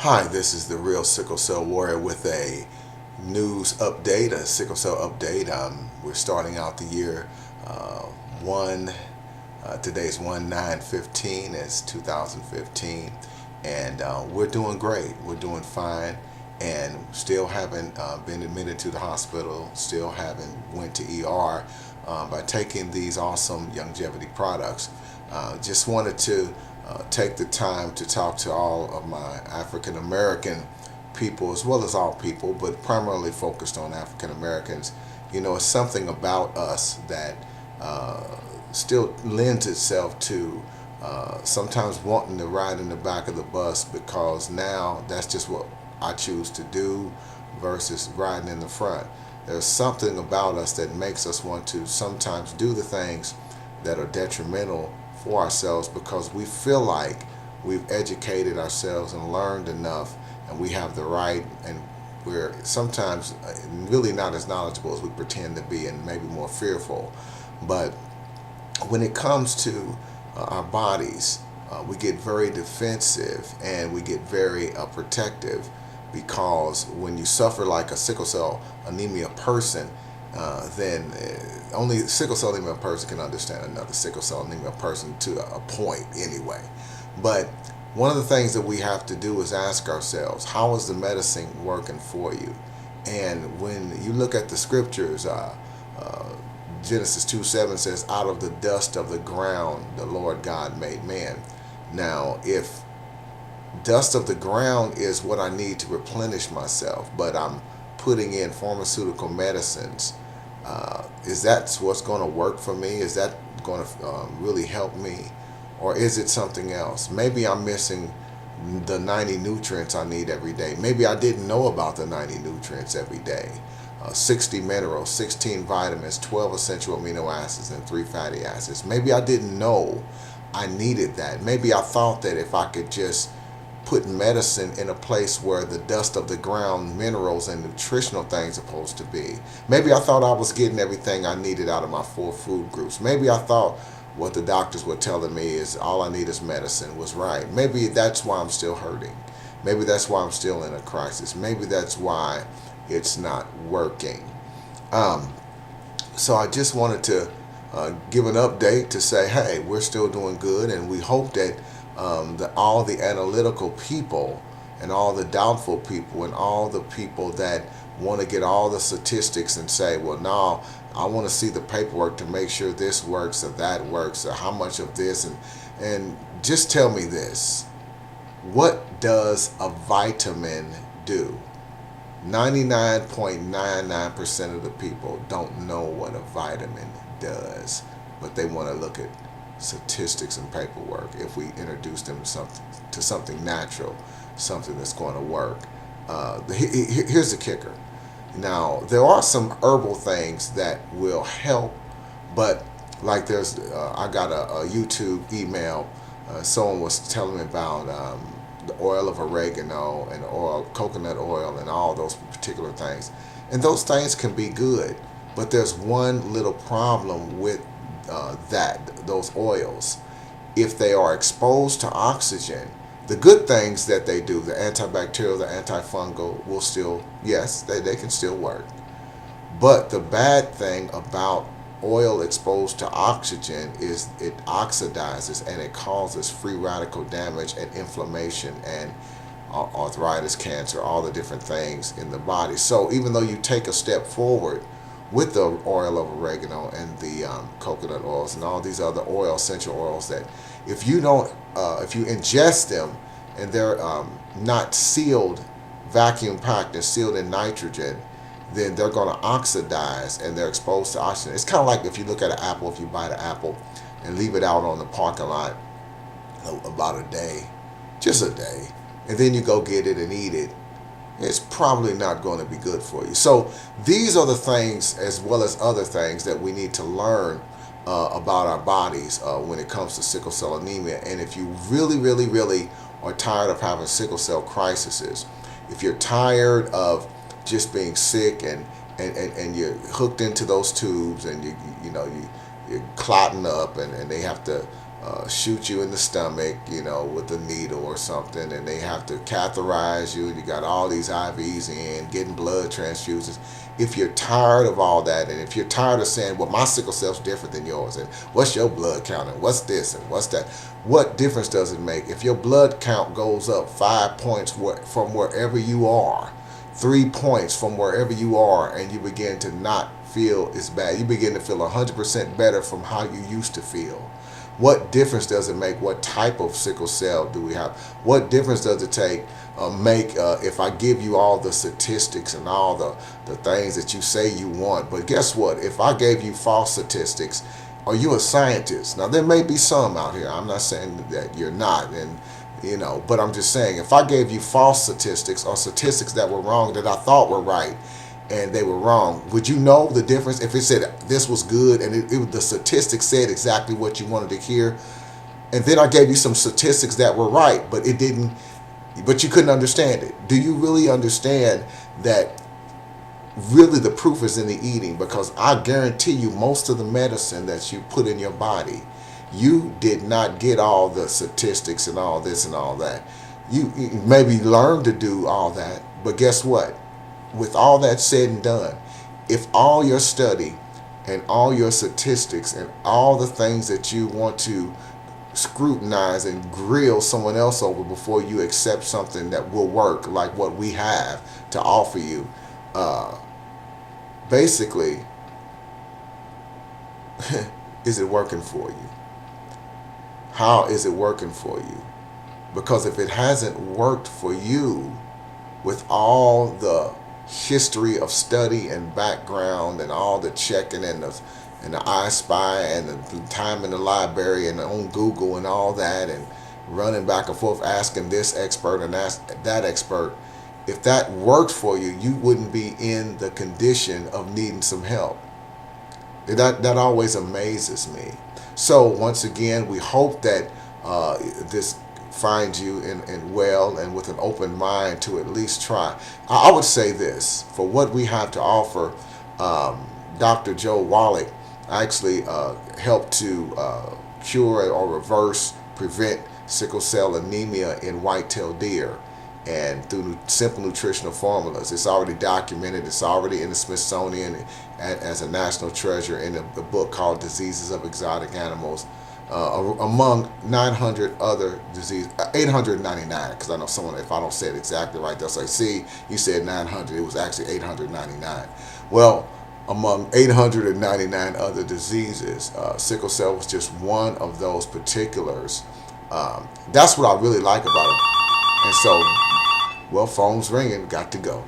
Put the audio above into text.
Hi, this is the real Sickle Cell Warrior with a news update, a Sickle Cell update. We're starting out the year uh, one. Today's 1/9/15. It's 2015, and we're doing great. We're doing fine, and still haven't been admitted to the hospital. Still haven't went to ER by taking these awesome longevity products. Just wanted to take the time to talk to all of my African American people, as well as all people, but primarily focused on African Americans. You know, it's something about us that uh, still lends itself to sometimes wanting to ride in the back of the bus, because now that's just what I choose to do versus riding in the front. There's something about us that makes us want to sometimes do the things that are detrimental for ourselves, because we feel like we've educated ourselves and learned enough, and we have the right, and we're sometimes really not as knowledgeable as we pretend to be, and maybe more fearful. But when it comes to our bodies, we get very defensive and we get very protective, because when you suffer like a sickle cell anemia person, then only sickle cell anemia person can understand another sickle cell anemia person to a point anyway. But one of the things that we have to do is ask ourselves, how is the medicine working for you? And when you look at the scriptures, uh, Genesis 2:7 says, out of the dust of the ground the Lord God made man. Now, if dust of the ground is what I need to replenish myself, but I'm putting in pharmaceutical medicines, is that what's going to work for me? Is that going to really help me? Or is it something else? Maybe I'm missing the 90 nutrients I need every day. Maybe I didn't know about the 90 nutrients every day. 60 minerals, 16 vitamins, 12 essential amino acids, and 3 fatty acids. Maybe I didn't know I needed that. Maybe I thought that if I could just put medicine in a place where the dust of the ground minerals and nutritional things are supposed to be. Maybe I thought I was getting everything I needed out of my 4 food groups. Maybe I thought what the doctors were telling me is all I need is medicine was right. Maybe that's why I'm still hurting. Maybe that's why I'm still in a crisis. Maybe that's why it's not working. Um, so I just wanted to give an update to say, hey, we're still doing good, and we hope that all the analytical people and all the doubtful people and all the people that want to get all the statistics and say, well, no, I want to see the paperwork to make sure this works or that works or how much of this, and just tell me this: what does a vitamin do? 99.99% of the people don't know what a vitamin does, but they want to look at statistics and paperwork. If we introduce them to something natural, something that's going to work. Here's the kicker. Now, there are some herbal things that will help, but like I got a YouTube email. Someone was telling me about the oil of oregano and coconut oil, and all those particular things. And those things can be good, but there's one little problem with those oils. If they are exposed to oxygen, the good things that they do, the antibacterial, the antifungal, will still, yes, they can still work. But the bad thing about oil exposed to oxygen is it oxidizes, and it causes free radical damage and inflammation and arthritis, cancer, all the different things in the body. So even though you take a step forward with the oil of oregano and the coconut oils and all these other essential oils, that if you don't, if you ingest them and they're not sealed, vacuum packed and sealed in nitrogen, then they're going to oxidize and they're exposed to oxygen. It's kind of like if you look at an apple, if you buy the apple and leave it out on the parking lot about a day, just a day, and then you go get it and eat it, it's probably not going to be good for you. So these are the things, as well as other things, that we need to learn about our bodies when it comes to sickle cell anemia. And if you really, really, really are tired of having sickle cell crises, if you're tired of just being sick and you're hooked into those tubes, and you're clotting up, and they have to shoot you in the stomach, with a needle or something, and they have to catheterize you, and you got all these IVs in, getting blood transfusions. If you're tired of all that, and if you're tired of saying, well, my sickle cell's different than yours, and what's your blood count, and what's this, and what's that, what difference does it make? If your blood count goes up 5 points from wherever you are, 3 points from wherever you are, and you begin to not feel as bad, you begin to feel 100% better from how you used to feel. What difference does it make? What type of sickle cell do we have? What difference does it make if I give you all the statistics and all the things that you say you want? But guess what? If I gave you false statistics, are you a scientist? Now, there may be some out here. I'm not saying that you're not, but I'm just saying, if I gave you false statistics or statistics that were wrong that I thought were right, and they were wrong, would you know the difference if it said this was good and the statistics said exactly what you wanted to hear, and then I gave you some statistics that were right, but you couldn't understand it? Do you really understand that really the proof is in the eating? Because I guarantee you, most of the medicine that you put in your body, you did not get all the statistics and all this and all that. You maybe learned to do all that, but guess what? With all that said and done, if all your study and all your statistics and all the things that you want to scrutinize and grill someone else over before you accept something that will work, like what we have to offer you, basically, is it working for you? How is it working for you? Because if it hasn't worked for you with all the history of study and background and all the checking and the I Spy and the time in the library and on Google and all that, and running back and forth asking this expert and ask that expert, if that worked for you, you wouldn't be in the condition of needing some help. That always amazes me. So once again, we hope that this finds you in well and with an open mind to at least try. I would say this, for what we have to offer, Dr. Joe Wallach actually helped to cure or reverse, prevent sickle cell anemia in white-tailed deer, and through simple nutritional formulas. It's already documented. It's already in the Smithsonian as a national treasure in the book called Diseases of Exotic Animals. Among 900 other diseases, 899, because I know someone, if I don't say it exactly right, they'll say, see, you said 900, it was actually 899. Well, among 899 other diseases, sickle cell was just one of those particulars. That's what I really like about it. And so, well, phone's ringing, got to go.